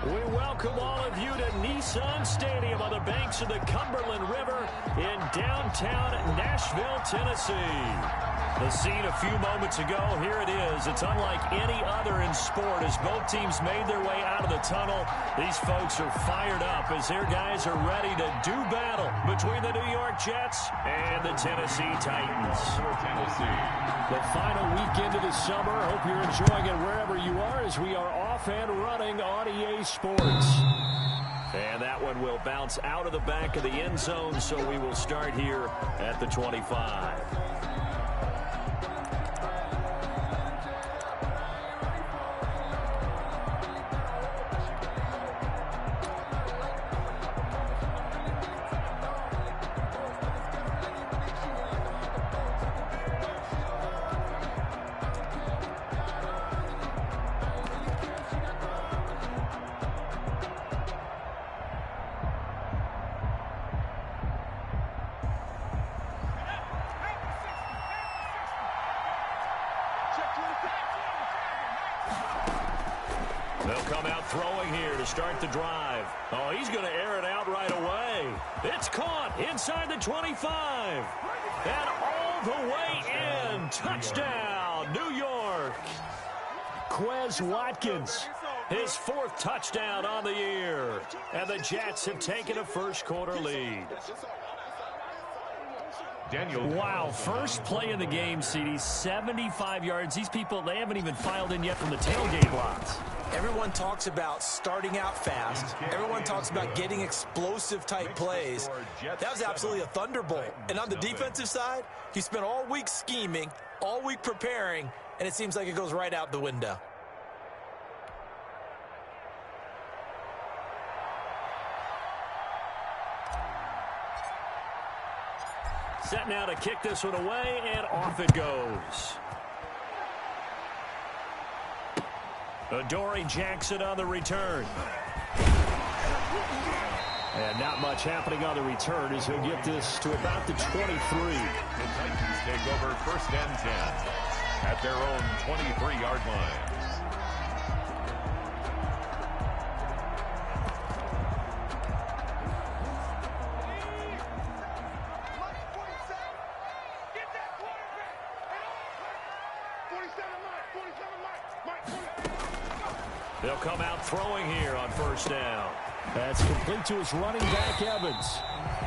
We welcome all of you to Nissan Stadium on the banks of the Cumberland River in downtown Nashville, Tennessee. The scene a few moments ago, here it is. It's unlike any other in sport as both teams made their way out of the tunnel. These folks are fired up as their guys are ready to do battle between the New York Jets and the Tennessee Titans. The final weekend of the summer. Hope you're enjoying it wherever you are as we are off and running on EA Sports. And that one will bounce out of the back of the end zone, so we will start here at the 25. They'll come out throwing here to start the drive. Oh, he's going to air it out right away. It's caught inside the 25. And all the way in. Touchdown, New York. Quez Watkins, his fourth touchdown on the year. And the Jets have taken a first-quarter lead. Wow, first play of the game, CD, 75 yards. These people, they haven't even filed in yet from the tailgate lots. Everyone talks about starting out fast. Everyone talks about getting explosive-type plays. That was absolutely a thunderbolt. And on the defensive side, he spent all week scheming, all week preparing, and it seems like it goes right out the window. Set now to kick this one away, and off it goes. Adoree Jackson on the return. And not much happening on the return as he'll get this to about the 23. The Titans take over first and 10 at their own 23-yard line. They'll come out throwing here on first down. That's complete to his running back, Evans.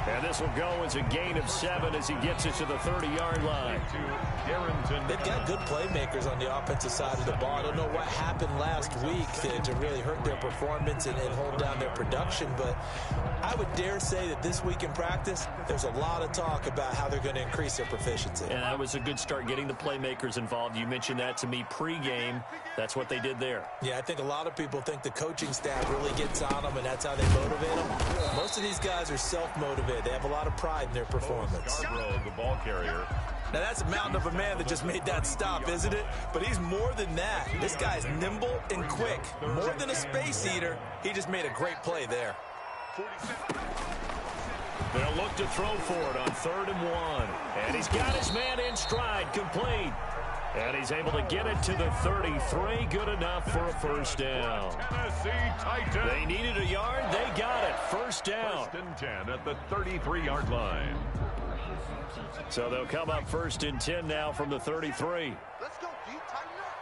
And this will go as a gain of 7 as he gets it to the 30-yard line. They've got good playmakers on the offensive side of the ball. I don't know what happened last week to really hurt their performance and hold down their production, but I would dare say that this week in practice, there's a lot of talk about how they're going to increase their proficiency. And that was a good start getting the playmakers involved. You mentioned that to me pregame. That's what they did there. Yeah, I think a lot of people think the coaching staff really gets on them, and that's how they motivate them. Most of these guys are self-motivated. They have a lot of pride in their performance. Scarborough, the ball carrier. Now, that's a mountain of a man that just made that stop, isn't it? But he's more than that. This guy's nimble and quick. More than a space eater, he just made a great play there. They'll look to throw for it on 3rd and 1. And he's got his man in stride, complete. And he's able to get it to the 33. Good enough for a first down. Tennessee Titans. They needed a yard. They got it. First down. First and 10 at the 33-yard line. So they'll come up first and 10 now from the 33. Let's go D, tighten up.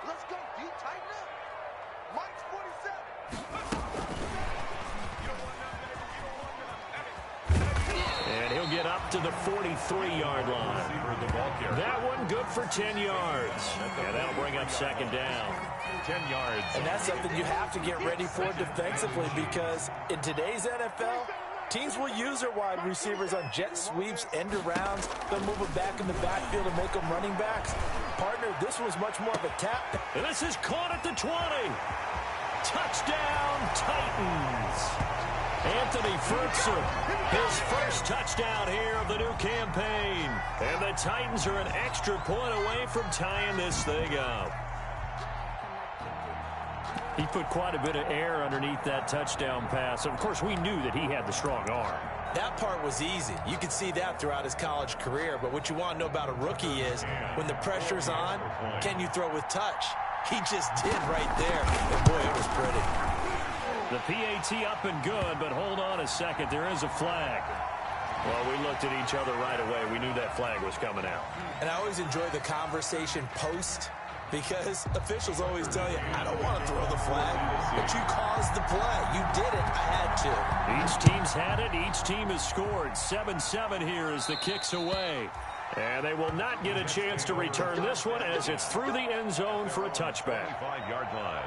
Let's go D, tighten up. Mike's 47. And he'll get up to the 43-yard line. That one good for 10 yards. And that'll bring up second down. 10 yards. And that's something you have to get ready for defensively, because in today's NFL, teams will use their wide receivers on jet sweeps, end arounds. They'll move them back in the backfield and make them running backs. Partner, this was much more of a tap. And this is caught at the 20. Touchdown, Titans. Anthony Ferguson, his first touchdown here of the new campaign. And the Titans are an extra point away from tying this thing up. He put quite a bit of air underneath that touchdown pass. Of course, we knew that he had the strong arm. That part was easy. You could see that throughout his college career. But what you want to know about a rookie is when the pressure's on, can you throw with touch? He just did right there. And boy, it was pretty. The PAT up and good, but hold on a second. There is a flag. Well, we looked at each other right away. We knew that flag was coming out. And I always enjoy the conversation post because officials always tell you, I don't want to throw the flag, but you caused the play. You did it. I had to. Each team's had it. Each team has scored. 7-7 here as the kick's away. And they will not get a chance to return this one as it's through the end zone for a touchback. 25-yard line.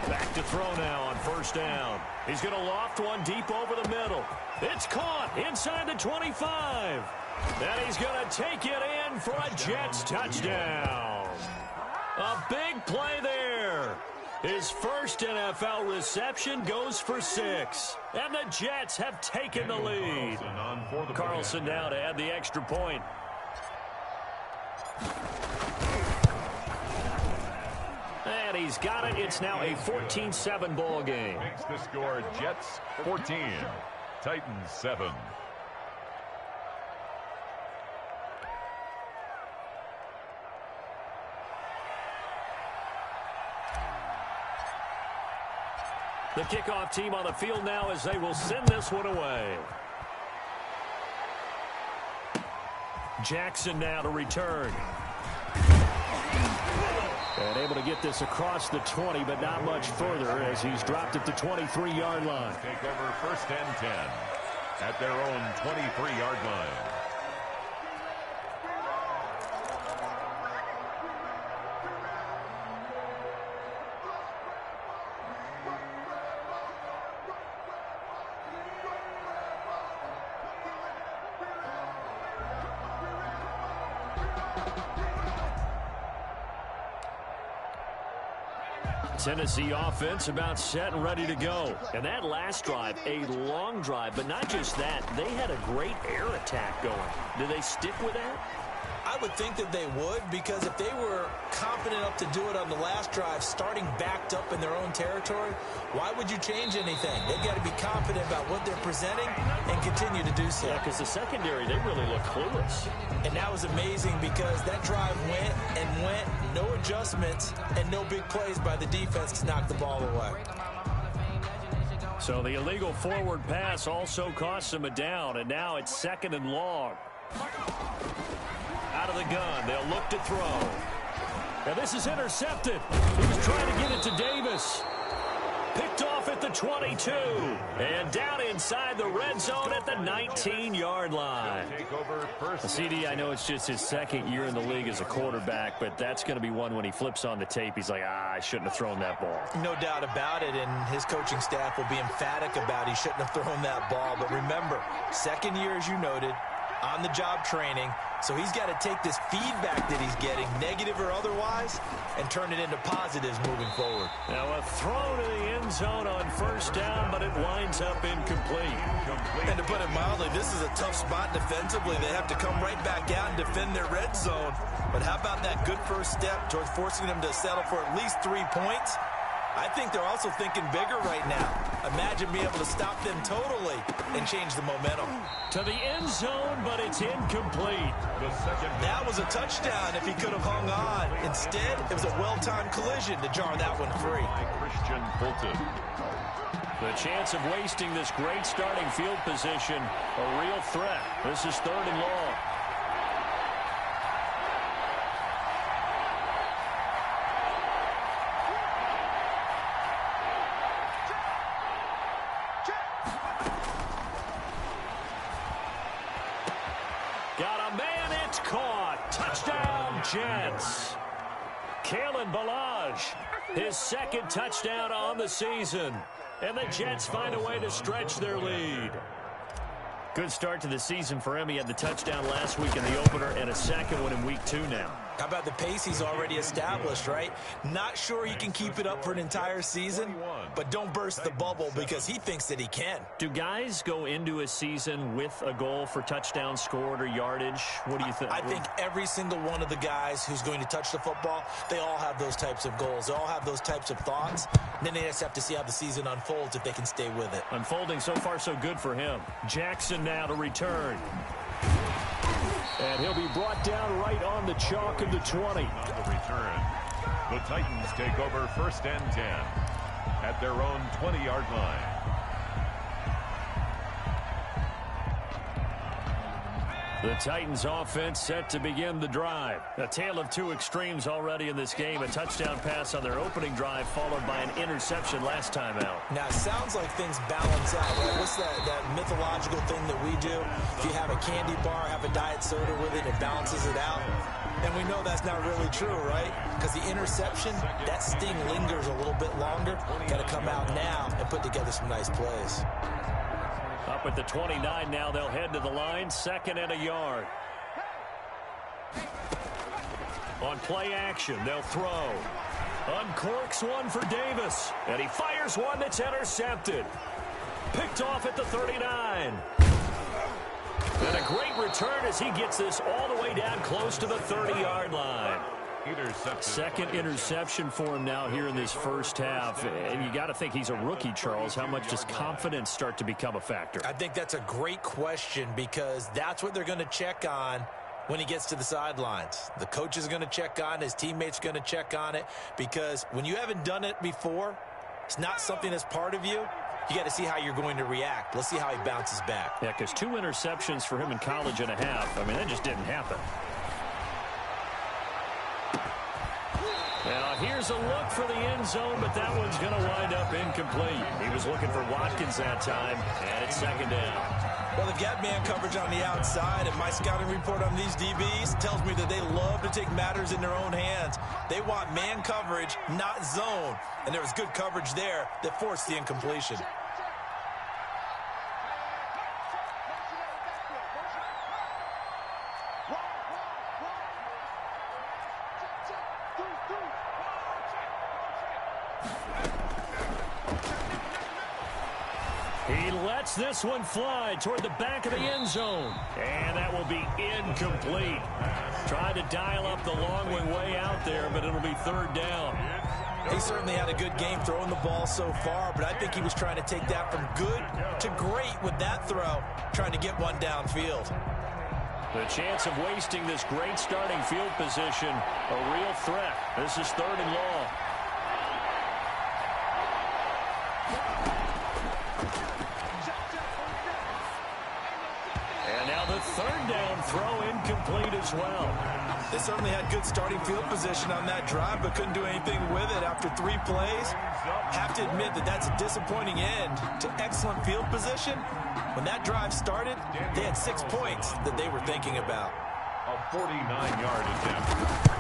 Back to throw now on first down. He's going to loft one deep over the middle. It's caught inside the 25. And he's going to take it in for a Jets touchdown. A big play there. His first NFL reception goes for 6. And the Jets have taken the lead. Carlson now to add the extra point. And he's got it. It's now a 14-7 ball game. Makes the score Jets 14, Titans 7. The kickoff team on the field now as they will send this one away. Jackson now to return. And able to get this across the 20, but not much further as he's dropped at the 23-yard line. Take over first and 10 at their own 23-yard line. Tennessee offense about set and ready to go. And that last drive, a long drive, but not just that. They had a great air attack going. Do they stick with that? I would think that they would, because if they were confident enough to do it on the last drive, starting backed up in their own territory, why would you change anything? They've got to be confident about what they're presenting and continue to do so. Yeah, because the secondary, they really look clueless. And that was amazing because that drive went and went, no adjustments, and no big plays by the defense to knock the ball away. So the illegal forward pass also cost them a down, and now it's 2nd and long. Out of the gun, they'll look to throw. Now this is intercepted. He was trying to get it to Davis. Picked off at the 22. And down inside the red zone at the 19-yard line. CD, I know it's just his 2nd year in the league as a quarterback, but that's going to be one when he flips on the tape. He's like, I shouldn't have thrown that ball. No doubt about it, and his coaching staff will be emphatic about he shouldn't have thrown that ball. But remember, 2nd year, as you noted, on-the-job training. So he's got to take this feedback that he's getting, negative or otherwise, and turn it into positives moving forward. Now a throw to the end zone on first down, but it winds up incomplete. And to put it mildly, this is a tough spot defensively. They have to come right back out and defend their red zone. But how about that good first step towards forcing them to settle for at least 3 points? I think they're also thinking bigger right now. Imagine being able to stop them totally and change the momentum. To the end zone, but it's incomplete. That was a touchdown if he could have hung on. Instead, it was a well-timed collision to jar that one free. Christian Fulton. The chance of wasting this great starting field position, a real threat. This is 3rd and long. Got a man, it's caught. Touchdown, Jets. Kalen Ballage, his 2nd touchdown on the season. And the Jets find a way to stretch their lead. Good start to the season for him. He had the touchdown last week in the opener and a 2nd one in week 2 now. How about the pace he's already established, right? Not sure he can keep it up for an entire season, but don't burst the bubble because he thinks that he can. Do guys go into a season with a goal for touchdowns scored or yardage? What do you think? I think every single one of the guys who's going to touch the football, they all have those types of goals. They all have those types of thoughts. And then they just have to see how the season unfolds if they can stay with it. Unfolding so far so good for him. Jackson now to return. And he'll be brought down right on the chalk of the 20. On the return, the Titans take over 1st and 10 at their own 20-yard line. The Titans offense set to begin the drive. A tale of two extremes already in this game. A touchdown pass on their opening drive followed by an interception last time out. Now, it sounds like things balance out, right? What's that mythological thing that we do? If you have a candy bar, have a diet soda with it, it balances it out. And we know that's not really true, right? Because the interception, that sting lingers a little bit longer. Got to come out now and put together some nice plays. Up at the 29 now, they'll head to the line, 2nd and a yard. On play action, they'll throw. Uncorks one for Davis, and he fires one that's intercepted. Picked off at the 39. And a great return as he gets this all the way down close to the 30-yard line. Second interception for him now here in this first half. And you got to think he's a rookie, Charles. How much does confidence start to become a factor? I think that's a great question because that's what they're going to check on when he gets to the sidelines. The coach is going to check on it. His teammates are going to check on it because when you haven't done it before, it's not something that's part of you. You got to see how you're going to react. Let's see how he bounces back. Yeah, because 2 interceptions for him in college and a half. I mean, that just didn't happen. Now here's a look for the end zone, but that one's going to wind up incomplete. He was looking for Watkins that time, and it's 2nd down. Well, they've got man coverage on the outside, and my scouting report on these DBs tells me that they love to take matters in their own hands. They want man coverage, not zone, and there was good coverage there that forced the incompletion. He lets this one fly toward the back of the end zone. And that will be incomplete. Tried to dial up the long way out there, but it'll be 3rd down. He certainly had a good game throwing the ball so far, but I think he was trying to take that from good to great with that throw, trying to get one downfield. The chance of wasting this great starting field position, a real threat. This is 3rd and long. And now the 3rd down throw incomplete as well. They certainly had good starting field position on that drive, but couldn't do anything with it after 3 plays. Have to admit that that's a disappointing end to excellent field position. When that drive started, they had 6 points that they were thinking about. A 49-yard attempt.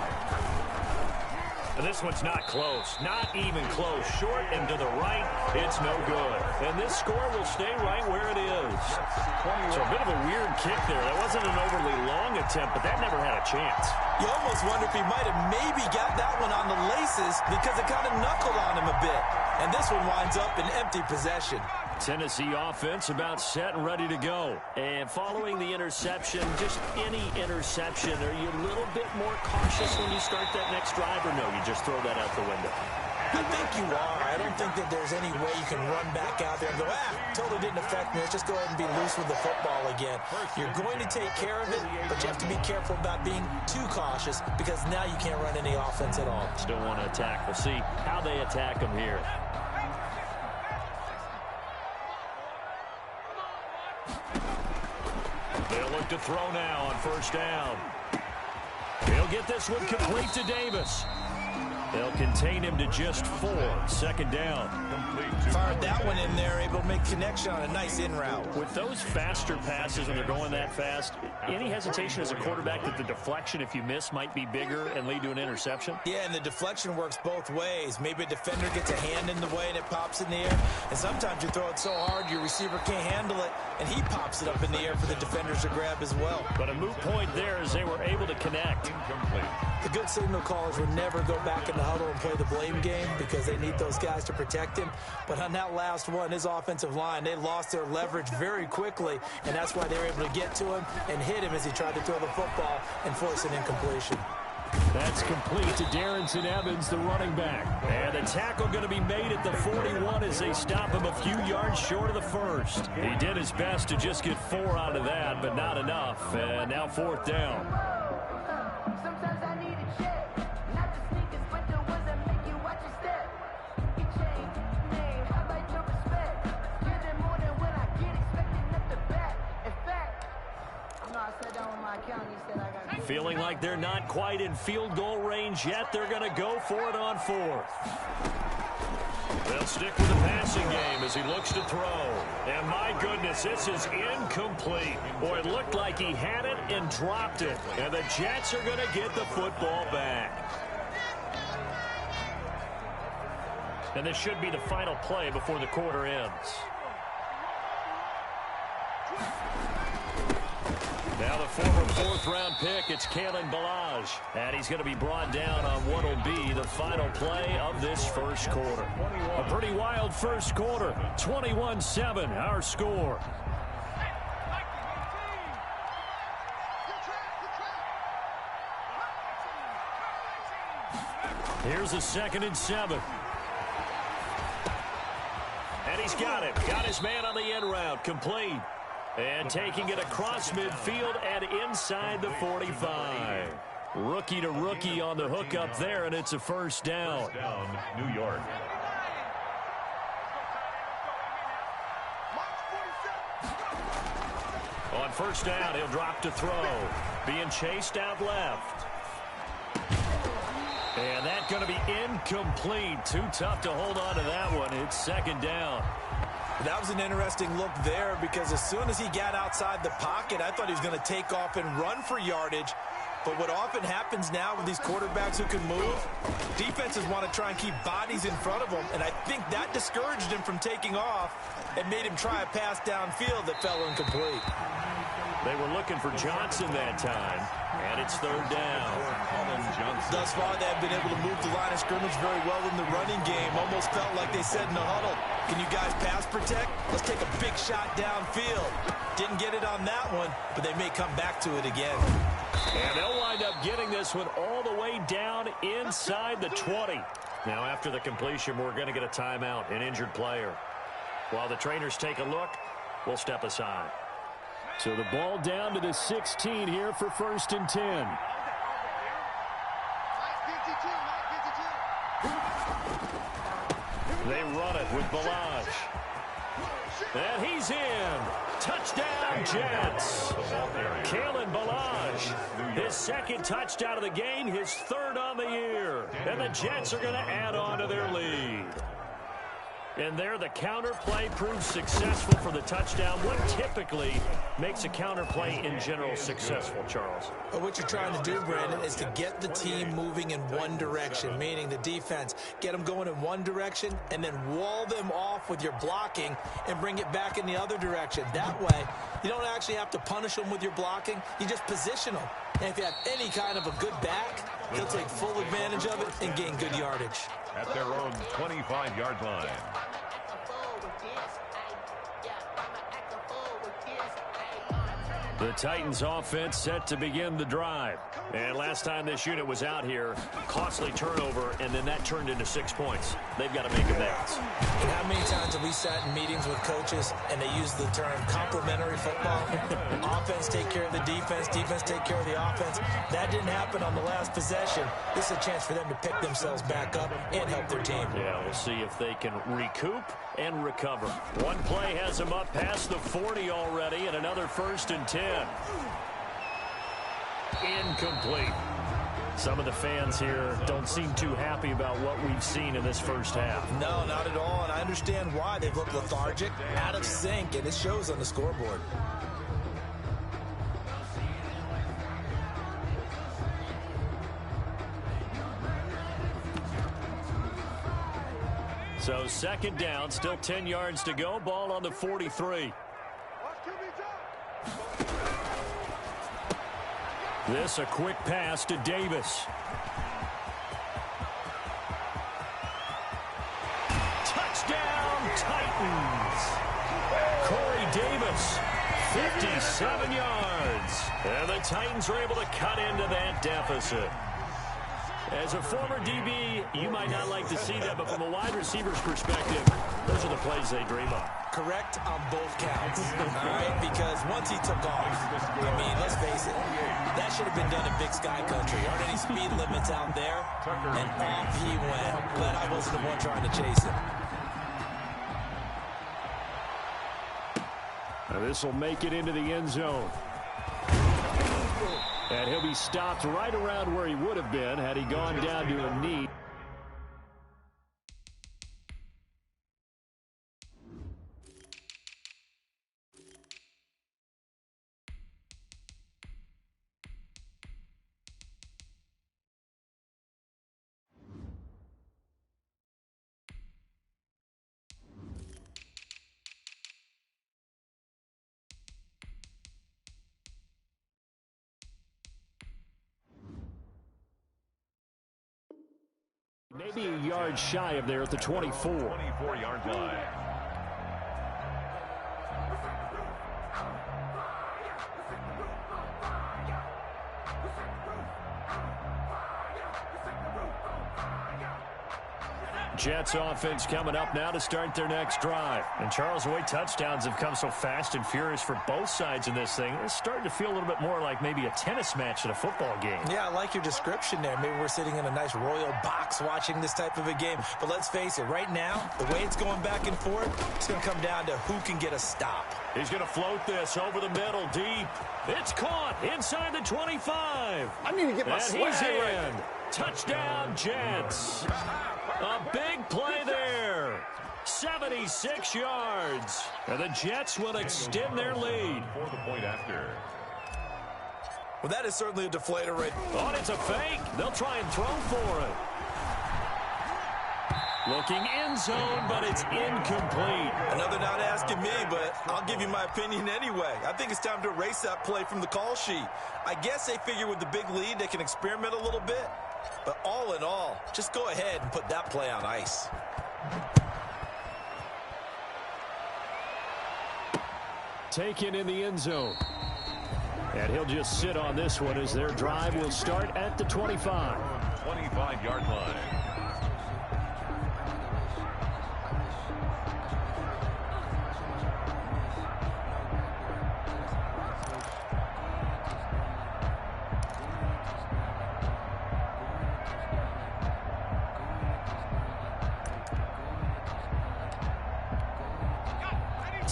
And this one's not close. Not even close. Short and to the right, it's no good. And this score will stay right where it is. So a bit of a weird kick there. That wasn't an overly long attempt, but that never had a chance. You almost wonder if he might have maybe got that one on the laces because it kind of knuckled on him a bit. And this one winds up in empty possession. Tennessee offense about set and ready to go. And following the interception, just any interception, are you a little bit more cautious when you start that next drive, or no, you just throw that out the window? I think you are. I don't think that there's any way you can run back out there and go, totally didn't affect me. Let's just go ahead and be loose with the football again. You're going to take care of it, but you have to be careful about being too cautious because now you can't run any offense at all. Still want to attack. We'll see how they attack them here. They'll look to throw now on 1st down. He'll get this one complete to Davis. They'll contain him to just 4. Second down. Fired that one in there, able to make connection on a nice in route. With those faster passes when they're going that fast, any hesitation as a quarterback that the deflection, if you miss, might be bigger and lead to an interception? Yeah, and the deflection works both ways. Maybe a defender gets a hand in the way and it pops in the air. And sometimes you throw it so hard your receiver can't handle it, and he pops it up in the air for the defenders to grab as well. But a moot point there as they were able to connect. Incomplete. The good signal callers would never go back in the huddle and play the blame game because they need those guys to protect him. But on that last one, his offensive line, they lost their leverage very quickly, and that's why they were able to get to him and hit him as he tried to throw the football and force an incompletion. That's complete to Darrynton Evans, the running back. And the tackle going to be made at the 41 as they stop him a few yards short of the first. He did his best to just get 4 out of that, but not enough. And now 4th down. Sometimes I need a check, not the sneakers, but the ones that make you watch your step. Your chain, name, how about your respect? Get it more than when I get expecting at the back. In fact, I know I sat down with my accountant, he said I got. Feeling like they're not quite in field goal range yet, they're going to go for it on 4th. They'll stick with the passing game as he looks to throw. And my goodness, this is incomplete. Boy, it looked like he had it and dropped it. And the Jets are going to get the football back. And this should be the final play before the quarter ends. Now the former 4th-round pick, it's Kalen Ballage. And he's going to be brought down on what will be the final play of this first quarter. A pretty wild first quarter. 21-7, our score. Here's a 2nd and 7. And he's got it. Got his man on the end route. Complete. And taking it across midfield and inside the 45. Rookie to rookie on the hook up there, and it's a first down. First down, New York. On first down, he'll drop to throw. Being chased out left. And that's going to be incomplete. Too tough to hold on to that one. It's 2nd down. That was an interesting look there because as soon as he got outside the pocket, I thought he was going to take off and run for yardage. But what often happens now with these quarterbacks who can move, defenses want to try and keep bodies in front of them, and I think that discouraged him from taking off and made him try a pass downfield that fell incomplete. They were looking for Johnson that time, and it's 3rd down. Thus far, they have been able to move the line of scrimmage very well in the running game. Almost felt like they said in the huddle, can you guys pass protect? Let's take a big shot downfield. Didn't get it on that one, but they may come back to it again. And they'll wind up getting this one all the way down inside the 20. Now, after the completion, we're going to get a timeout, an injured player. While the trainers take a look, we'll step aside. So the ball down to the 16 here for 1st and 10. They run it with Ballage. And he's in. Touchdown, Jets. Kalen Ballage, his 2nd touchdown of the game, his 3rd on the year. And the Jets are going to add on to their lead. And there, the counter play proves successful for the touchdown. What typically makes a counter play in general successful, Charles? But what you're trying to do, Brandon, is to get the team moving in one direction, meaning the defense. Get them going in one direction and then wall them off with your blocking and bring it back in the other direction. That way, you don't actually have to punish them with your blocking. You just position them. And if you have any kind of a good back, they'll take full advantage of it and gain good yardage. At their own 25-yard line. The Titans offense set to begin the drive. And last time this unit was out here, costly turnover, and then that turned into 6 points. They've got to make amends. And how many times have we sat in meetings with coaches and they use the term complementary football? Offense take care of the defense, defense take care of the offense. That didn't happen on the last possession. This is a chance for them to pick themselves back up and help their team. Yeah, we'll see if they can recoup and recover. One play has them up past the 40 already, and another 1st and 10. Incomplete. Some of the fans here don't seem too happy about what we've seen in this first half. No, not at all, and I understand why. They've looked lethargic, out of sync, and it shows on the scoreboard. So second down, still 10 yards to go. Ball on the 43. This a quick pass to Davis. Touchdown, Titans. Corey Davis, 57 yards. And the Titans were able to cut into that deficit. As a former DB, you might not like to see that, but from a wide receiver's perspective, those are the plays they dream of. Correct on both counts, all right? Because once he took off, I mean, let's face it, that should have been done in Big Sky Country. Aren't any speed limits out there? And off he went. Glad I wasn't the one trying to chase him. Now this will make it into the end zone. And he'll be stopped right around where he would have been had he gone down to a knee. Maybe a yard shy of there at the 24. 24-yard line. Jets offense coming up now to start their next drive. And Charles, the way touchdowns have come so fast and furious for both sides in this thing, it's starting to feel a little bit more like maybe a tennis match in a football game. Yeah, I like your description there. Maybe we're sitting in a nice royal box watching this type of a game. But let's face it, right now, the way it's going back and forth, it's going to come down to who can get a stop. He's going to float this over the middle deep. It's caught inside the 25. I need to get my swag he's in. right. Touchdown, Jets. A big play there. 76 yards. And the Jets will extend their lead. For the point after. Well, that is certainly a deflator right. Oh, it's a fake. They'll try and throw for it. Looking end zone, but it's incomplete. Another not asking me, but I'll give you my opinion anyway. I think it's time to erase that play from the call sheet. I guess they figure with the big lead they can experiment a little bit. But all in all, just go ahead and put that play on ice. Taken in the end zone. And he'll just sit on this one as their drive will start at the 25. 25-yard line.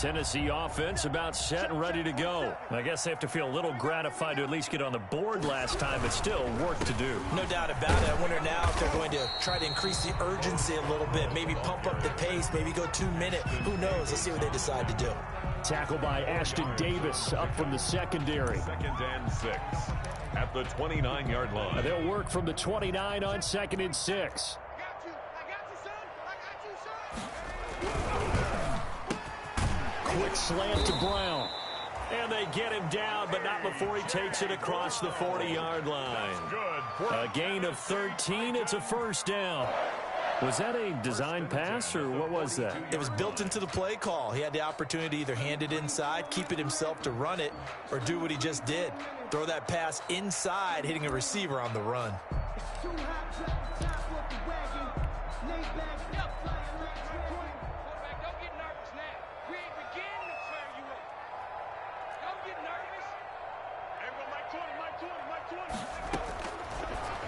Tennessee offense about set and ready to go. I guess they have to feel a little gratified to at least get on the board last time, but still work to do. No doubt about it. I wonder now if they're going to try to increase the urgency a little bit, maybe pump up the pace, maybe go 2 minute. Who knows? Let's see what they decide to do. Tackle by Ashton Davis up from the secondary. 2nd and 6 at the 29-yard line. They'll work from the 29 on 2nd and 6. Quick slant to Brown. And they get him down, but not before he takes it across the 40-yard line. A gain of 13. It's a first down. Was that a design pass, or what was that? It was built into the play call. He had the opportunity to either hand it inside, keep it himself to run it, or do what he just did. Throw that pass inside, hitting a receiver on the run.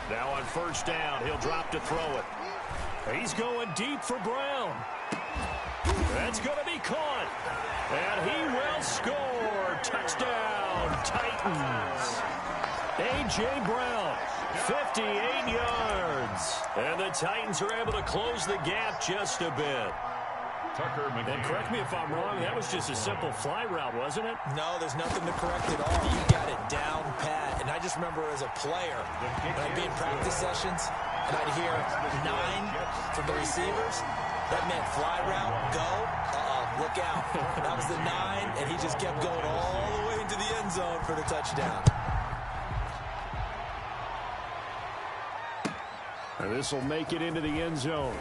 Now on first down, he'll drop to throw it. He's going deep for Brown. That's going to be caught. And he will score. Touchdown, Titans. A.J. Brown 58 yards. And the Titans are able to close the gap just a bit. Tucker McKinnon. And correct me if I'm wrong, that was just a simple fly route, wasn't it? No, there's nothing to correct at all. You got it down pat. And I just remember as a player, when I'd be in practice sessions, and I'd hear 9 from the receivers, that meant fly route, go, look out. That was the 9, and he just kept going all the way into the end zone for the touchdown. And this will make it into the end zone.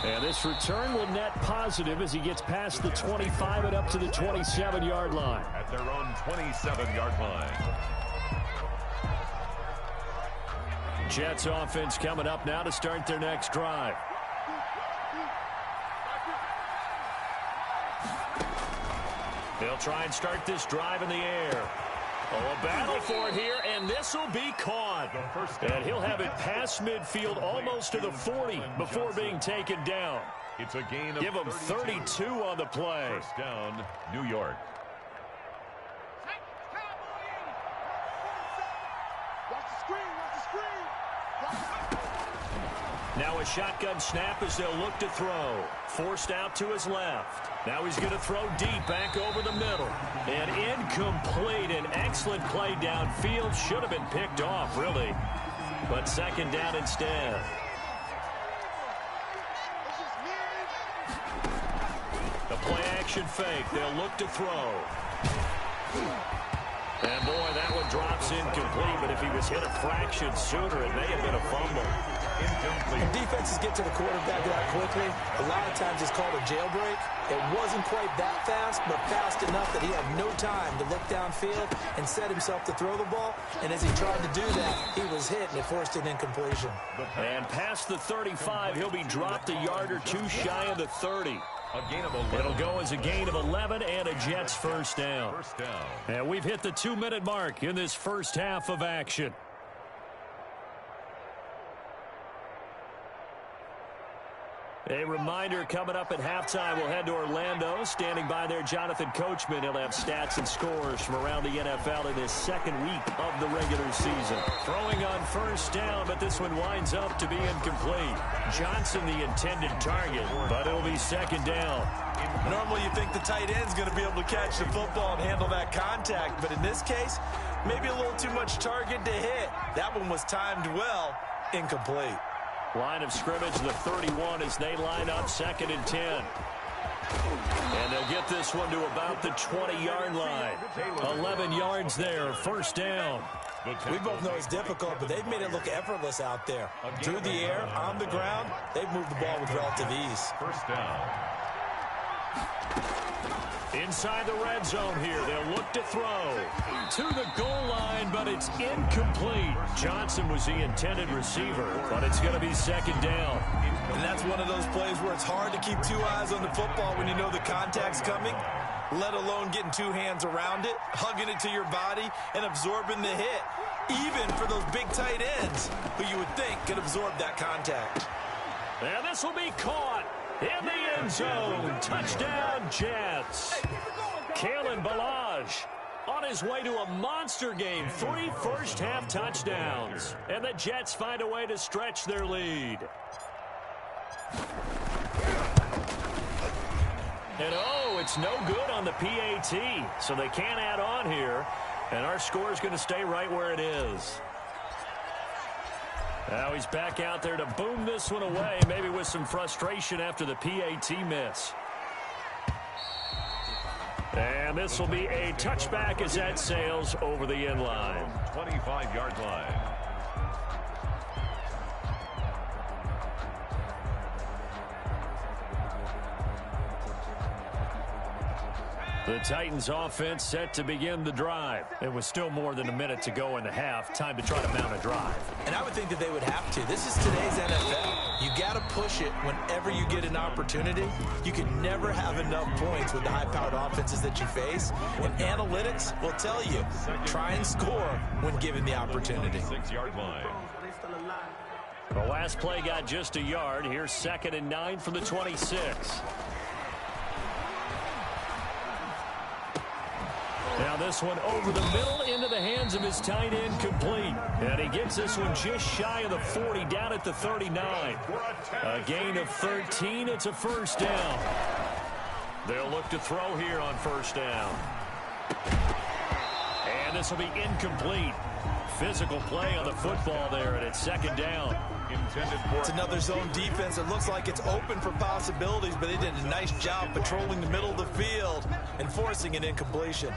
And this return will net positive as he gets past the 25 and up to the 27-yard line. At their own 27-yard line. Jets offense coming up now to start their next drive. They'll try and start this drive in the air. Oh, a battle for it here, and this will be caught. And he'll have it past midfield almost to the 40 before being taken down. It's a gain of Give him 32 on the play. First down, New York. Now a shotgun snap as they'll look to throw. Forced out to his left. Now he's going to throw deep back over the middle. And incomplete. An excellent play downfield. Should have been picked off, really. But second down instead. The play action fake. They'll look to throw. And boy, that one drops incomplete. But if he was hit a fraction sooner, it may have been a fumble. When defenses get to the quarterback that quickly, a lot of times it's called a jailbreak. It wasn't quite that fast, but fast enough that he had no time to look downfield and set himself to throw the ball. And as he tried to do that, he was hit, and it forced an incompletion. And past the 35, he'll be dropped a yard or two shy of the 30. A gain of 11. It'll go as a gain of 11 and a Jets first down. And we've hit the 2-minute mark in this first half of action. A reminder coming up at halftime, we'll head to Orlando. Standing by there, Jonathan Coachman. He'll have stats and scores from around the NFL in this second week of the regular season. Throwing on first down, but this one winds up to be incomplete. Johnson the intended target, but it'll be second down. Normally you think the tight end's going to be able to catch the football and handle that contact, but in this case, maybe a little too much target to hit. That one was timed well, incomplete. Line of scrimmage, the 31 as they line up, 2nd and 10. And they'll get this one to about the 20-yard line. 11 yards there, first down. We both know it's difficult, but they've made it look effortless out there. Through the air, on the ground, they've moved the ball with relative ease. First down. Inside the red zone here, they'll look to throw to the goal line, but it's incomplete. Johnson was the intended receiver, but it's going to be second down. And that's one of those plays where it's hard to keep 2 eyes on the football when you know the contact's coming, let alone getting 2 hands around it, hugging it to your body, and absorbing the hit, even for those big tight ends who you would think could absorb that contact. And this will be caught in the end zone. Touchdown, Jets. Kalen Ballage on his way to a monster game. 3 first-half touchdowns. And the Jets find a way to stretch their lead. And oh, it's no good on the PAT. So they can't add on here. And our score is going to stay right where it is. Now he's back out there to boom this one away, maybe with some frustration after the PAT miss. And this will be a touchback as that sails over the end line. 25-yard line. The Titans offense set to begin the drive. It was still more than a minute to go in the half. Time to try to mount a drive. And I would think that they would have to. This is today's NFL. You got to push it whenever you get an opportunity. You can never have enough points with the high-powered offenses that you face. And analytics will tell you, try and score when given the opportunity. 6-yard line. The last play got just a yard. Here's 2nd and 9 from the 26. Now this one over the middle into the hands of his tight end, complete. And he gets this one just shy of the 40, down at the 39. A gain of 13. It's a first down. They'll look to throw here on first down. And this will be incomplete. Physical play on the football there, and it's second down. It's another zone defense. It looks like it's open for possibilities, but they did a nice job patrolling the middle of the field and forcing an incompletion.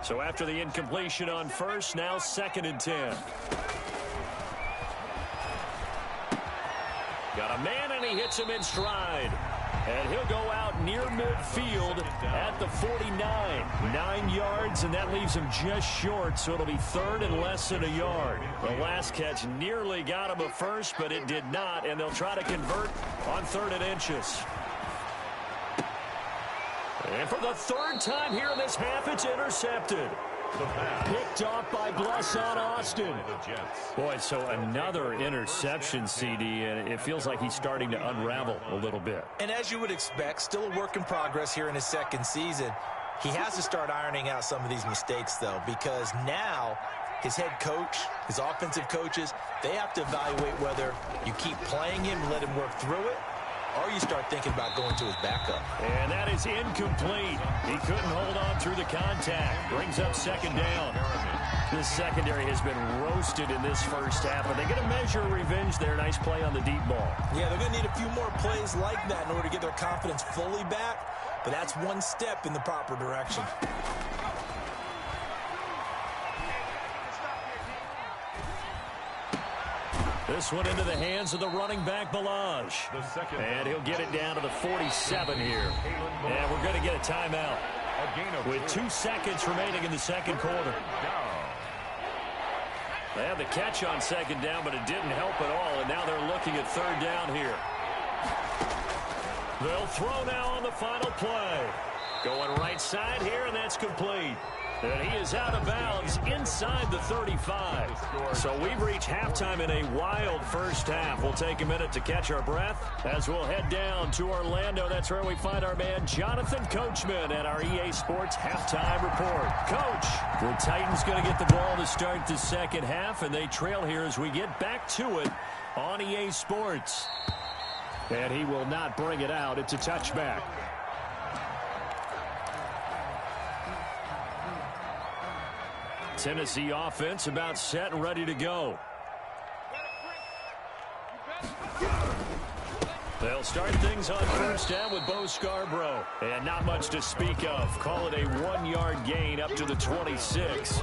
So after the incompletion on first, now 2nd and 10. Got a man, and he hits him in stride. And he'll go out near midfield at the 49. 9 yards, and that leaves him just short, so it'll be 3rd and less than a yard. The last catch nearly got him a first, but it did not, and they'll try to convert on 3rd and inches. And for the 3rd time here in this half, it's intercepted. Picked off by Blesson Austin. Boy, so another interception, CD, and it feels like he's starting to unravel a little bit. And as you would expect, still a work in progress here in his 2nd season. He has to start ironing out some of these mistakes, though, because now his head coach, his offensive coaches, they have to evaluate whether you keep playing him and let him work through it, or you start thinking about going to his backup. And that is incomplete. He couldn't hold on through the contact. Brings up 2nd down. This secondary has been roasted in this first half, but they're going to measure revenge there. Nice play on the deep ball. Yeah, they're going to need a few more plays like that in order to get their confidence fully back, but that's one step in the proper direction. This one into the hands of the running back, Balaj. And he'll get it down to the 47 here. And we're going to get a timeout with 2 seconds remaining in the 2nd quarter. They had the catch on 2nd down, but it didn't help at all. And now they're looking at 3rd down here. They'll throw now on the final play. Going right side here, and that's complete. And he is out of bounds inside the 35. So we've reached halftime in a wild first half. We'll take a minute to catch our breath as we'll head down to Orlando. That's where we find our man Jonathan Coachman at our EA Sports Halftime Report. Coach, the Titans going to get the ball to start the 2nd half, and they trail here as we get back to it on EA Sports. And he will not bring it out. It's a touchback. Tennessee offense about set and ready to go. They'll start things on first down with Bo Scarborough. And not much to speak of. Call it a 1-yard gain up to the 26.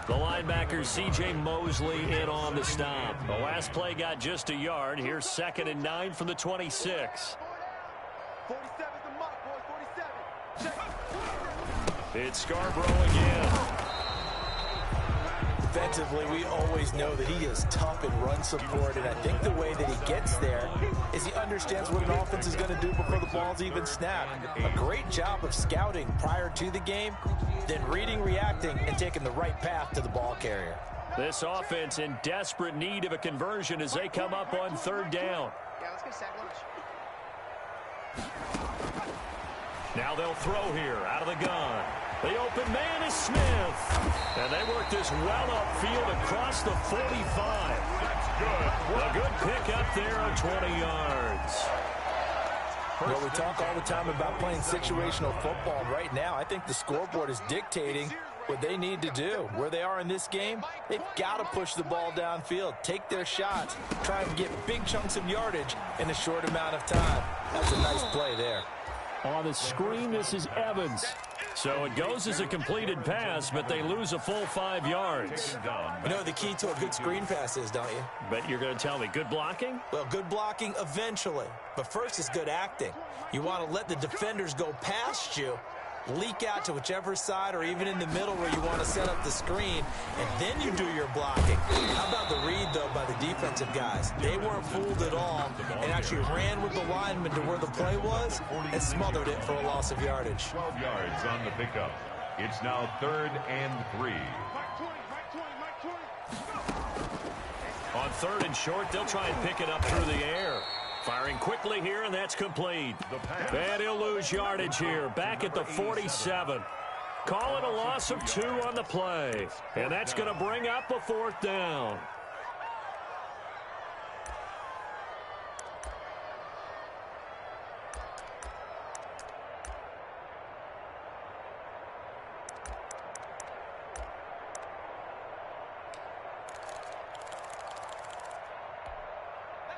The linebacker C.J. Mosley in on the stop. The last play got just a yard. Here's 2nd and 9 from the 26. 47's the mark, boys. 47. It's Scarborough again. Defensively, we always know that he is tough in run support, and I think the way that he gets there is he understands what an offense is going to do before the ball's even snapped. A great job of scouting prior to the game, then reading, reacting, and taking the right path to the ball carrier. This offense in desperate need of a conversion as they come up on 3rd down. Yeah, let's go sack lunch. Now they'll throw here out of the gun. The open man is Smith. And they work this well upfield across the 45. That's good. A good pick up there on 20 yards. Well, we talk all the time about playing situational football. Right now, I think the scoreboard is dictating what they need to do. Where they are in this game, they've got to push the ball downfield, take their shots, try and get big chunks of yardage in a short amount of time. That's a nice play there. On the screen, this is Evans. So it goes as a completed pass, but they lose a full 5 yards. You know the key to a good screen pass is, don't you? But you're going to tell me, good blocking? Well, good blocking eventually. But first is good acting. You want to let the defenders go past you, leak out to whichever side or even in the middle where you want to set up the screen, and then you do your blocking. How about the read, though, by the defensive guys? They weren't fooled at all and actually ran with the lineman to where the play was and smothered it for a loss of yardage. 12 yards on the pickup. It's now 3rd and 3. On 3rd and short, they'll try and pick it up through the air. Firing quickly here, and that's complete. And he'll lose yardage here, back at the 47. Call it a loss of 2 on the play. And that's going to bring up a 4th down.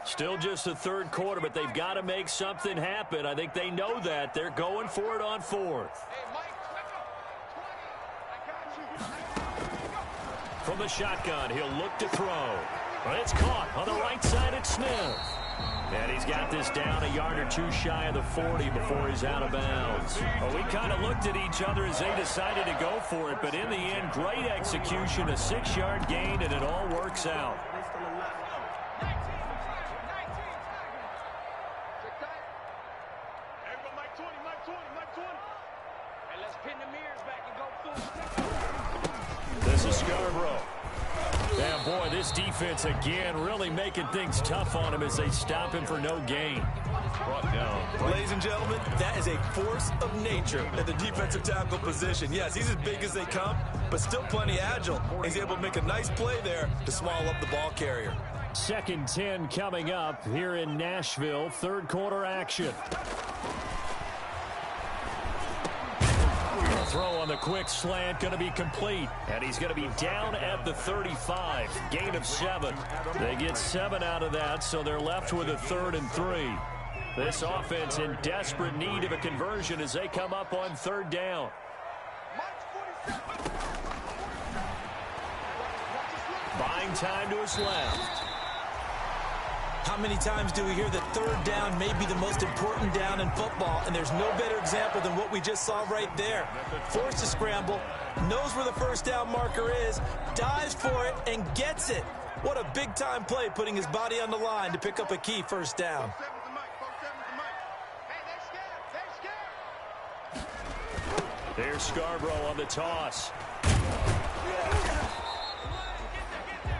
Still just the 3rd quarter, but they've got to make something happen. I think they know that. They're going for it on 4th. From the shotgun, he'll look to throw. But it's caught on the right side at Smith. And he's got this down a yard or 2 shy of the 40 before he's out of bounds. Well, we kind of looked at each other as they decided to go for it. But in the end, great execution, a 6-yard gain, and it all works out. This is Scarborough. And boy, this defense again really making things tough on him as they stop him for no gain. Brought down. Ladies and gentlemen, that is a force of nature at the defensive tackle position. Yes, he's as big as they come, but still plenty agile. He's able to make a nice play there to swallow up the ball carrier. 2nd and 10 coming up here in Nashville. 3rd quarter action. Throw on the quick slant going to be complete, and he's going to be down at the 35. Gain of 7. They get 7 out of that, so they're left with a 3rd and 3. This offense in desperate need of a conversion as they come up on 3rd down. Buying time to his left. How many times do we hear that 3rd down may be the most important down in football, and there's no better example than what we just saw right there. Forced to scramble, knows where the 1st down marker is, dives for it, and gets it. What a big-time play, putting his body on the line to pick up a key 1st down. There's Scarborough on the toss.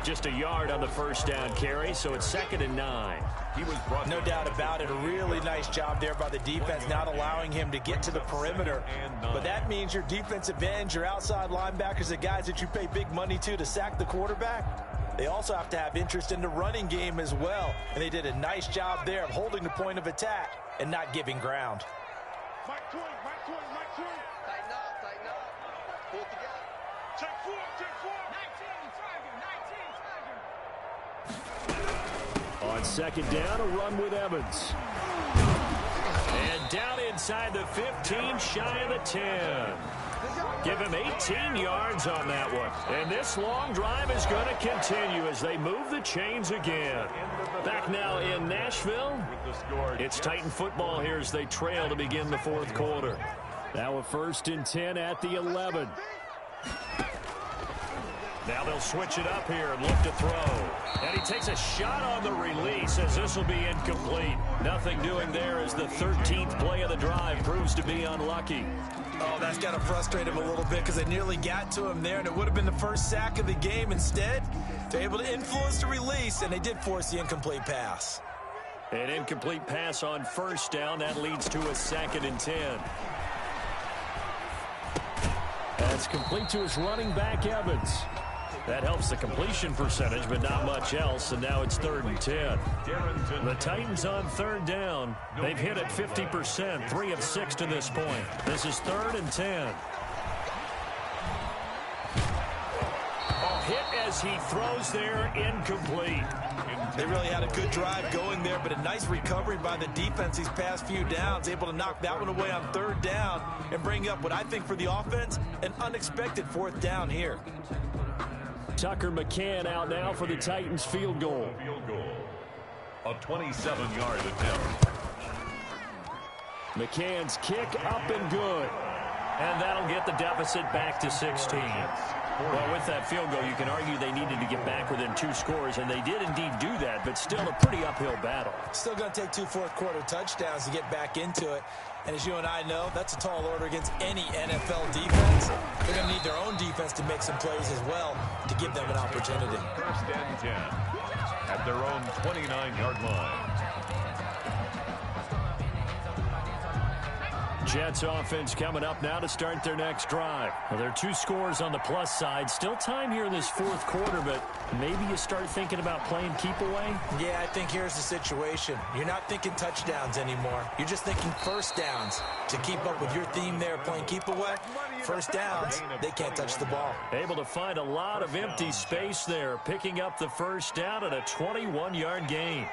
Just a yard on the 1st down carry, so it's 2nd and 9. He was brought no doubt about it. A really nice job there by the defense, not allowing him to get to the perimeter. But that means your defensive ends, your outside linebackers, the guys that you pay big money to sack the quarterback, they also have to have interest in the running game as well. And they did a nice job there of holding the point of attack and not giving ground. Mike 20. Tighten up. Pull together. Check 4. 19. On 2nd down, a run with Evans. And down inside the 15, shy of the 10. Give him 18 yards on that one. And this long drive is going to continue as they move the chains again. Back now in Nashville, it's Titan football here as they trail to begin the 4th quarter. Now a 1st and 10 at the 11. Now they'll switch it up here and look to throw. And he takes a shot on the release as this will be incomplete. Nothing doing there as the 13th play of the drive proves to be unlucky. Oh, that's got to frustrate him a little bit because they nearly got to him there, and it would have been the first sack of the game. Instead, they're able to influence the release, and they did force the incomplete pass. An incomplete pass on 1st down. That leads to a 2nd and 10. That's complete to his running back, Evans. That helps the completion percentage, but not much else, and now it's 3rd and 10. The Titans on 3rd down. They've hit at 50%, 3 of 6 to this point. This is 3rd and 10. Hit as he throws there, incomplete. They really had a good drive going there, but a nice recovery by the defense these past few downs, able to knock that one away on 3rd down and bring up what I think for the offense, an unexpected 4th down here. Tucker McCann out now for the Titans field goal. A 27-yard attempt. McCann's kick up and good. And that'll get the deficit back to 16. Well, with that field goal, you can argue they needed to get back within 2 scores, and they did indeed do that, but still a pretty uphill battle. Still going to take 2 fourth-quarter touchdowns to get back into it. And as you and I know, that's a tall order against any NFL defense. They're going to need their own defense to make some plays as well to give them an opportunity. 1st and 10 at their own 29-yard line. Jets offense coming up now to start their next drive. Well, there are 2 scores on the plus side. Still time here in this 4th quarter, but maybe you start thinking about playing keep away? Yeah, I think here's the situation. You're not thinking touchdowns anymore. You're just thinking first downs. To keep up with your theme there, playing keep away, first downs, they can't touch the ball. Able to find a lot of empty space there, picking up the first down at a 21-yard gain.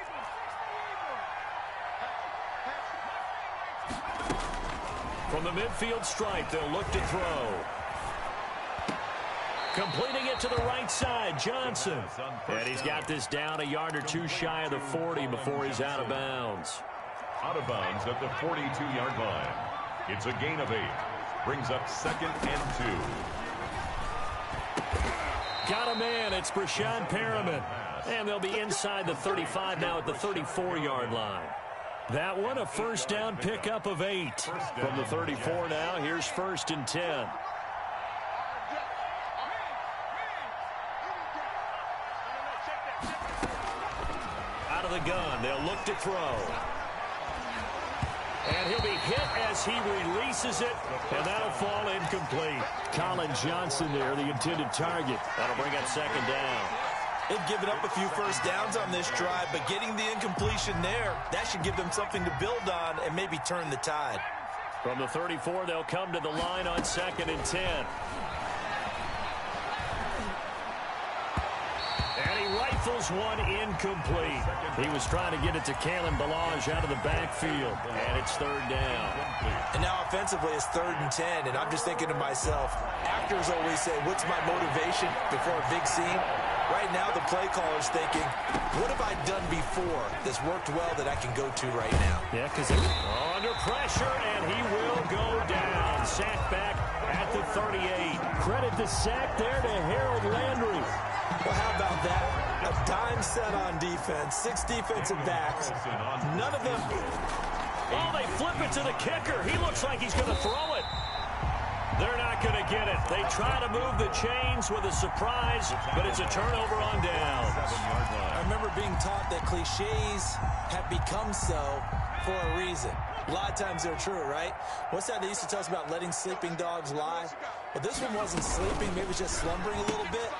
From the midfield stripe, they'll look to throw. Completing it to the right side, Johnson. And he's got this down a yard or 2 shy of the 40 before he's out of bounds. Out of bounds at the 42-yard line. It's a gain of 8. Brings up 2nd and 2. Got a man. It's Breshad Perriman. And they'll be inside the 35 now at the 34-yard line. That one, a first down pickup of 8. From the 34 now, here's 1st and 10. Out of the gun, they'll look to throw. And he'll be hit as he releases it, and that'll fall incomplete. Colin Johnson there, the intended target. That'll bring up 2nd down. They've given up a few first downs on this drive, but getting the incompletion there, that should give them something to build on and maybe turn the tide. From the 34, they'll come to the line on 2nd and 10. And he rifles one incomplete. He was trying to get it to Kalen Ballage out of the backfield, and it's 3rd down. And now offensively, it's 3rd and 10, and I'm just thinking to myself, actors always say, what's my motivation before a big scene? Right now, the play caller's thinking, what have I done before that's worked well that I can go to right now? Yeah, because under pressure, and he will go down. Sacked back at the 38. Credit the sack there to Harold Landry. Well, how about that? A dime set on defense, 6 defensive backs. None of them. Oh, they flip it to the kicker. He looks like he's going to throw it. They're not going to get it. They try to move the chains with a surprise, but it's a turnover on downs. I remember being taught that cliches have become so for a reason. A lot of times they're true, right? What's that they used to tell us about letting sleeping dogs lie? Well, this one wasn't sleeping, maybe just slumbering a little bit.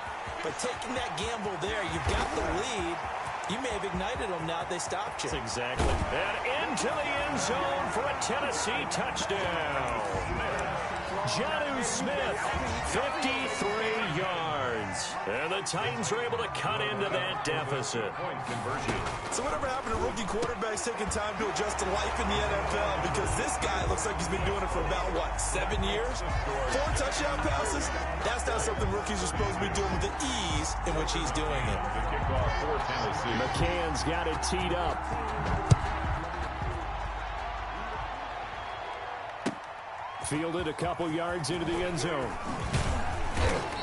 But taking that gamble there, you've got the lead. You may have ignited them now if they stopped you. That's exactly. And into the end zone for a Tennessee touchdown. Jonnu Smith, 53 yards. And the Titans are able to cut into that deficit. So whatever happened to rookie quarterbacks taking time to adjust to life in the NFL? Because this guy looks like he's been doing it for about, what, 7 years? 4 touchdown passes? That's not something rookies are supposed to be doing with the ease in which he's doing it. The kickoff for Tennessee. McCann's got it teed up. Fielded a couple yards into the end zone.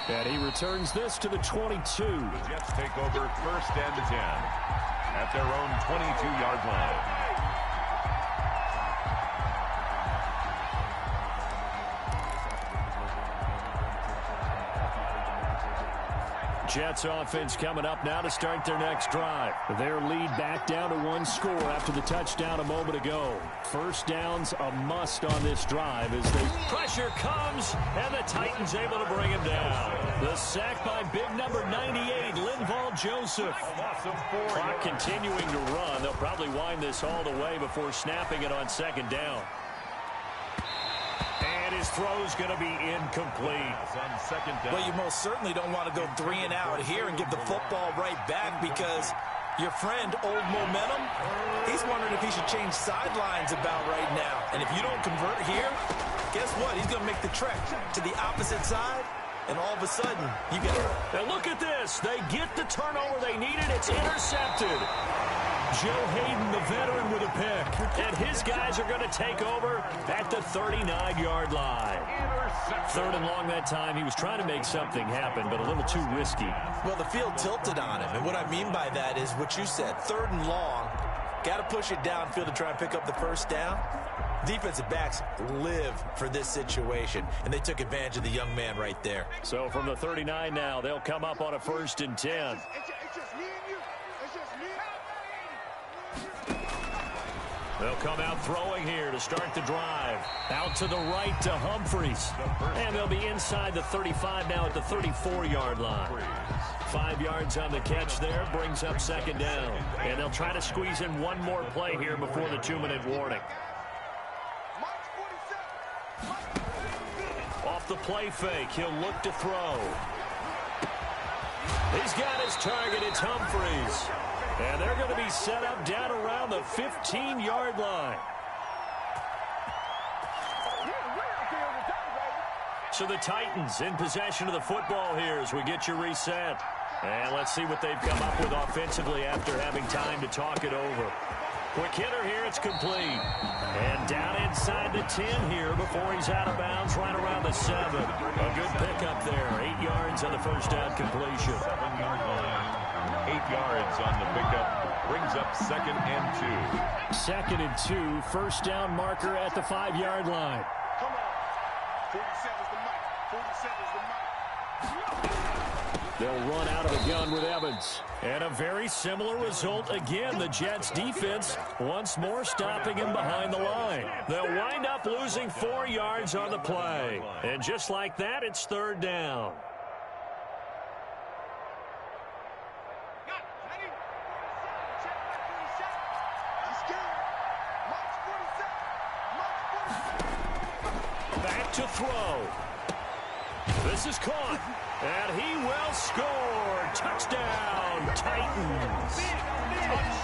And he returns this to the 22. The Jets take over 1st and 10 at their own 22-yard line. Jets offense coming up now to start their next drive. Their lead back down to 1 score after the touchdown a moment ago. First downs a must on this drive as the pressure comes and the Titans able to bring him down. The sack by big number 98, Linval Joseph. Clock continuing to run. They'll probably wind this all the way before snapping it on 2nd down. And his throw's going to be incomplete. On 2nd down. Well, you most certainly don't want to go 3 and out here and give the football right back because your friend, Old Momentum, he's wondering if he should change sidelines about right now. And if you don't convert here, guess what? He's going to make the trek to the opposite side, and all of a sudden, you get it. And look at this. They get the turnover they needed. It's intercepted. Joe Hayden, the veteran, with a pick. And his guys are going to take over at the 39-yard line. 3rd and long that time. He was trying to make something happen, but a little too risky. Well, the field tilted on him. And what I mean by that is what you said. 3rd and long. Got to push it downfield to try and pick up the first down. Defensive backs live for this situation, and they took advantage of the young man right there. So from the 39 now, they'll come up on a 1st and 10. It's just me and you. It's just me. They'll come out throwing here to start the drive. Out to the right to Humphries. And they'll be inside the 35 now at the 34-yard line. 5 yards on the catch there, brings up second down. And they'll try to squeeze in one more play here before the 2-minute warning. Off the play fake, he'll look to throw. He's got his target, it's Humphries. And they're going to be set up down around the 15-yard line. So the Titans in possession of the football here as we get you reset. And let's see what they've come up with offensively after having time to talk it over. Quick hitter here, it's complete. And down inside the 10 here before he's out of bounds right around the 7. A good pickup there, 8 yards on the first down completion. 7-yard line. 8 yards on the pickup. Brings up 2nd and 2. 2nd and 2, first down marker at the 5-yard line. Come on. 47's the mic. 47's the mic. They'll run out of the gun with Evans. And a very similar result again. The Jets defense once more stopping him behind the line. They'll wind up losing 4 yards on the play. And just like that, it's third down. Back to throw. This is caught, and he will score. Touchdown, Titans.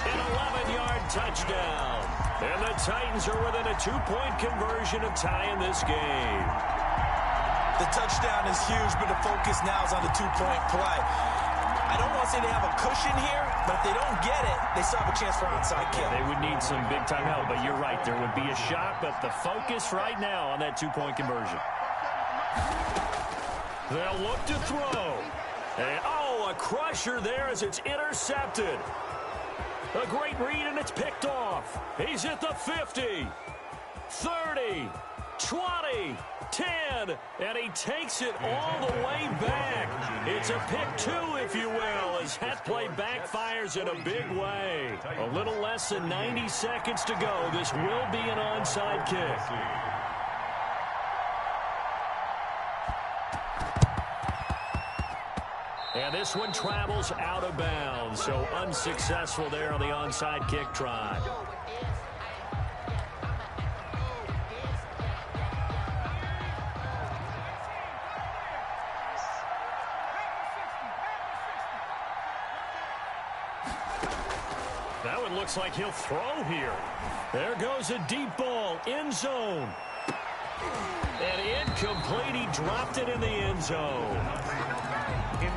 An 11-yard touchdown. And the Titans are within a 2-point conversion of tying this game. The touchdown is huge, but the focus now is on the 2-point play. I don't want to say they have a cushion here, but if they don't get it, they still have a chance for an onside kick. They would need some big-time help, but you're right. There would be a shot, but the focus right now on that 2-point conversion. They'll look to throw. And, a crusher there as it's intercepted. A great read, and it's picked off. He's at the 50, 30, 20, 10, and he takes it all the way back. It's a pick 2, if you will, as that play backfires in a big way. A little less than 90 seconds to go. This will be an onside kick. And this one travels out of bounds, so unsuccessful there on the onside kick try. That one looks like he'll throw here. There goes a deep ball, end zone. And incomplete, he dropped it in the end zone.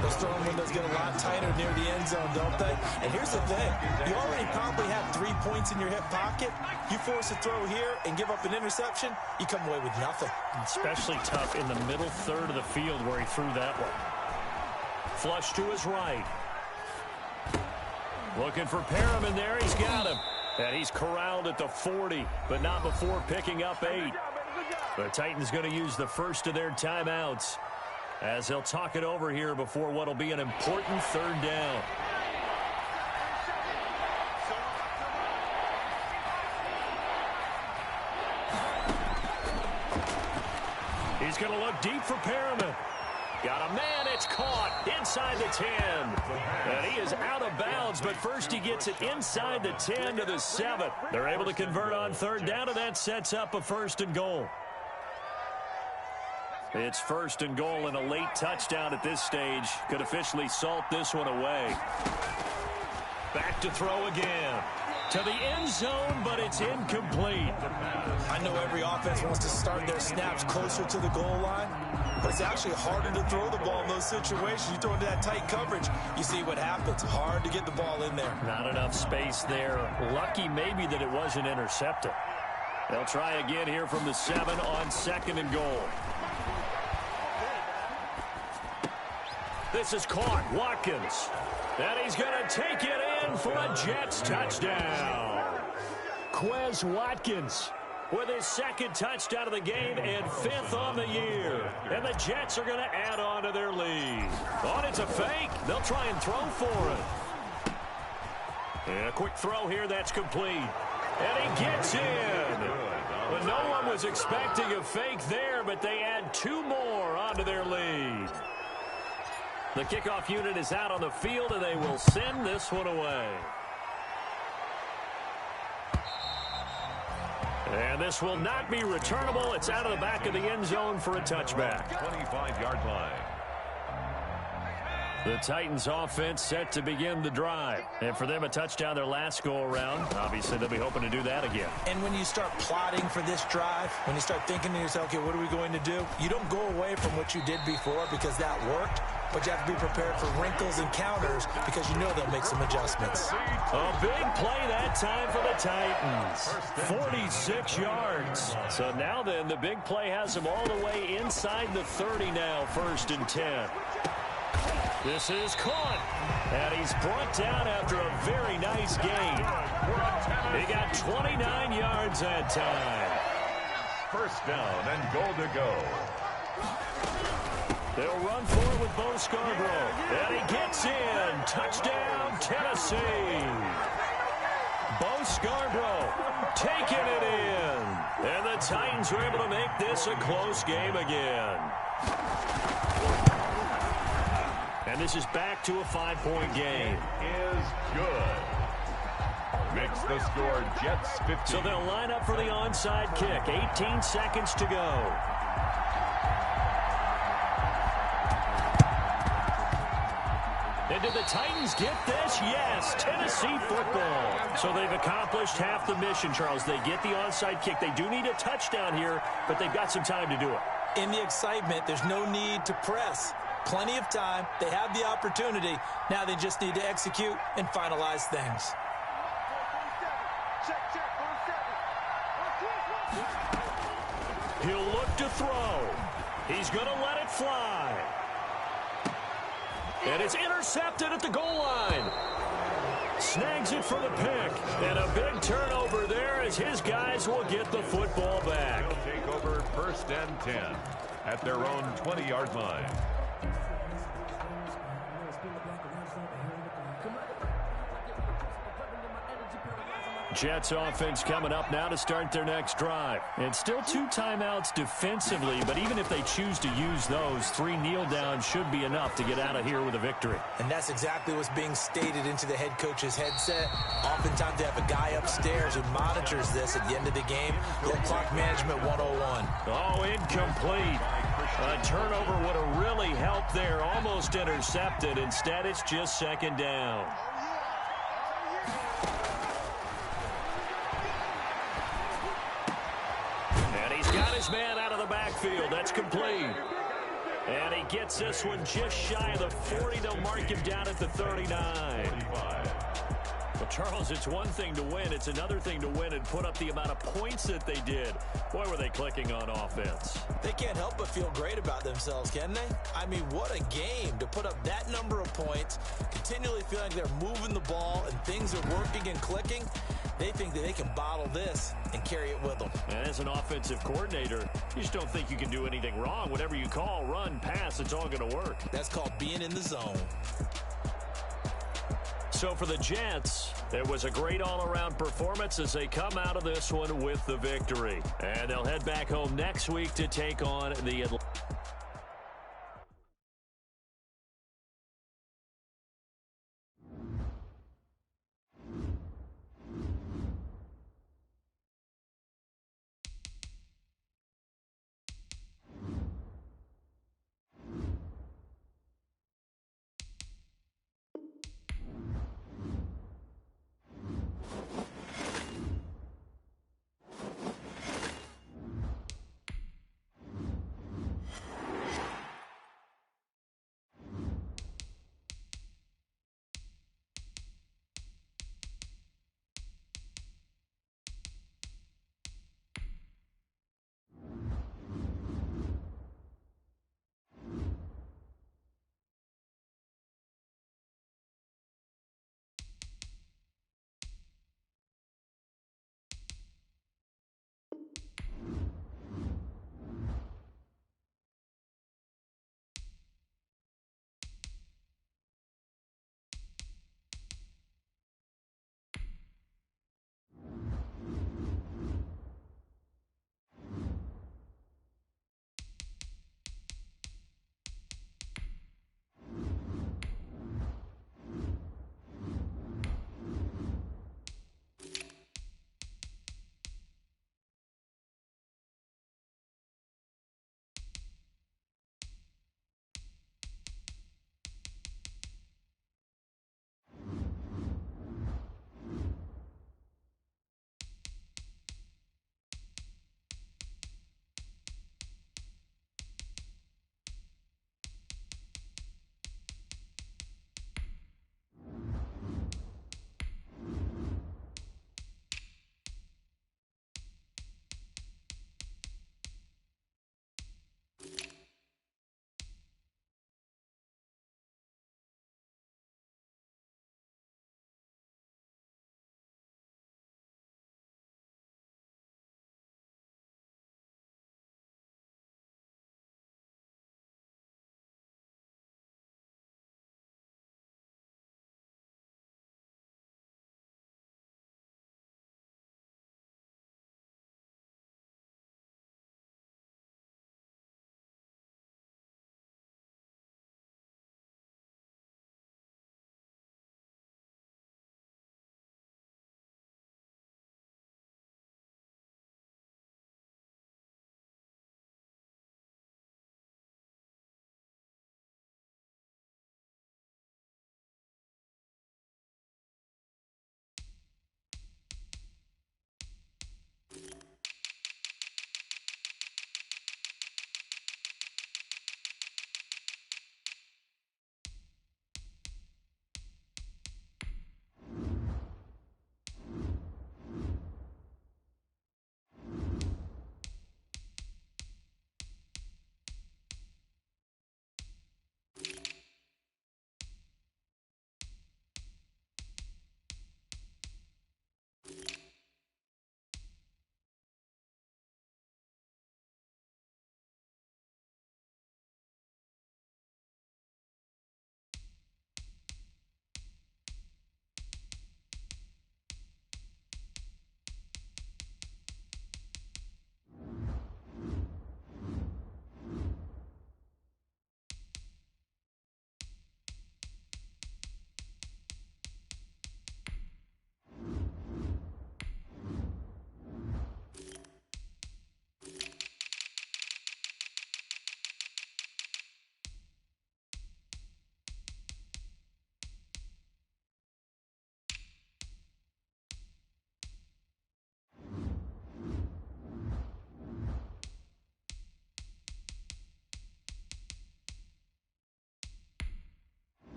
Those throwing windows get a lot tighter near the end zone, don't they? And here's the thing. You already probably have 3 points in your hip pocket. You force a throw here and give up an interception, you come away with nothing. Especially tough in the middle third of the field where he threw that one. Flush to his right. Looking for Perriman there. He's got him. And he's corralled at the 40, but not before picking up 8. The Titans going to use the first of their timeouts as they'll talk it over here before what will be an important third down. He's going to look deep for Perriman. Got a man, it's caught inside the 10. And he is out of bounds, but first he gets it inside the 10 to the 7. They're able to convert on third down, and that sets up a 1st and goal. It's 1st and goal, and a late touchdown at this stage could officially salt this one away. Back to throw again. To the end zone, but it's incomplete. I know every offense wants to start their snaps closer to the goal line, but it's actually harder to throw the ball in those situations. You throw into that tight coverage, you see what happens. Hard to get the ball in there. Not enough space there. Lucky maybe that it wasn't intercepted. They'll try again here from the 7 on 2nd and goal. This is caught. Watkins. And he's going to take it in for a Jets touchdown. Quez Watkins with his 2nd touchdown of the game and 5th on the year. And the Jets are going to add on to their lead. Oh, it's a fake. They'll try and throw for it. And a quick throw here. That's complete. And he gets in. But no one was expecting a fake there, but they add 2 more onto their lead. The kickoff unit is out on the field, and they will send this one away. And this will not be returnable. It's out of the back of the end zone for a touchback. 25-yard line. The Titans offense set to begin the drive. And for them, a touchdown their last go-around. Obviously, they'll be hoping to do that again. And when you start plotting for this drive, when you start thinking to yourself, okay, what are we going to do? You don't go away from what you did before because that worked, but you have to be prepared for wrinkles and counters because you know they'll make some adjustments. A big play that time for the Titans. 46 yards. So now then, the big play has them all the way inside the 30 now, 1st and 10. This is caught, and he's brought down after a very nice gain. He got 29 yards that time. 1st down and goal to go. They'll run forward with Bo Scarborough, and he gets in. Touchdown, Tennessee. Bo Scarborough taking it in. And the Titans were able to make this a close game again. And this is back to a 5-point game. Is good. Makes the score Jets 15. So they'll line up for the onside kick. 18 seconds to go. And did the Titans get this? Yes, Tennessee football. So they've accomplished half the mission, Charles. They get the onside kick. They do need a touchdown here, but they've got some time to do it. In the excitement, there's no need to press. Plenty of time. They have the opportunity. Now they just need to execute and finalize things. He'll look to throw. He's going to let it fly. And it's intercepted at the goal line. Snags it for the pick. And a big turnover there as his guys will get the football back. They'll take over 1st and 10 at their own 20-yard line. Jets offense coming up now to start their next drive. And still 2 timeouts defensively, but even if they choose to use those, 3 kneel downs should be enough to get out of here with a victory. And that's exactly what's being stated into the head coach's headset. Oftentimes they have a guy upstairs who monitors this at the end of the game. Little clock management 101. Oh, incomplete. A turnover would have really helped there. Almost intercepted. Instead, it's just 2nd down. Man out of the backfield. That's complete. And he gets this one just shy of the 40. They'll mark him down at the 39. Well, Charles, it's one thing to win. It's another thing to win and put up the amount of points that they did. Boy, were they clicking on offense. They can't help but feel great about themselves, can they? I mean, what a game to put up that number of points, continually feeling like they're moving the ball and things are working and clicking. They think that they can bottle this and carry it with them. And as an offensive coordinator, you just don't think you can do anything wrong. Whatever you call, run, pass, it's all going to work. That's called being in the zone. So for the Jets, it was a great all-around performance as they come out of this one with the victory. And they'll head back home next week to take on the Atlanta.